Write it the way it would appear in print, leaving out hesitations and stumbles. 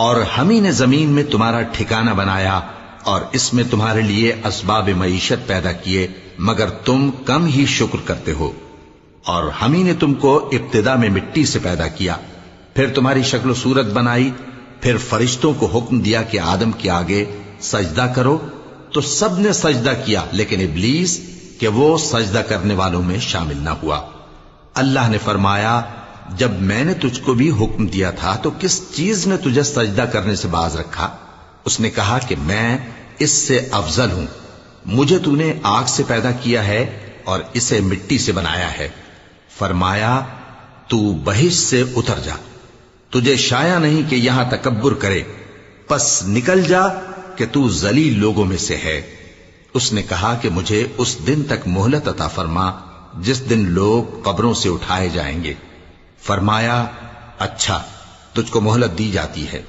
اور ہم ہی نے زمین میں تمہارا ٹھکانہ بنایا اور اس میں تمہارے لیے اسباب معیشت پیدا کیے، مگر تم کم ہی شکر کرتے ہو۔ اور ہم ہی نے تم کو ابتدا میں مٹی سے پیدا کیا، پھر تمہاری شکل و صورت بنائی، پھر فرشتوں کو حکم دیا کہ آدم کے آگے سجدہ کرو، تو سب نے سجدہ کیا لیکن ابلیس کہ وہ سجدہ کرنے والوں میں شامل نہ ہوا۔ اللہ نے فرمایا، جب میں نے تجھ کو بھی حکم دیا تھا تو کس چیز نے تجھے سجدہ کرنے سے باز رکھا؟ اس نے کہا کہ میں اس سے افضل ہوں، مجھے تو نے آگ سے پیدا کیا ہے اور اسے مٹی سے بنایا ہے۔ فرمایا، تو بہشت سے اتر جا، تجھے شایع نہیں کہ یہاں تکبر کرے، پس نکل جا کہ تو ذلیل لوگوں میں سے ہے۔ اس نے کہا کہ مجھے اس دن تک مہلت عطا فرما جس دن لوگ قبروں سے اٹھائے جائیں گے۔ فرمایا، اچھا، تجھ کو مہلت دی جاتی ہے۔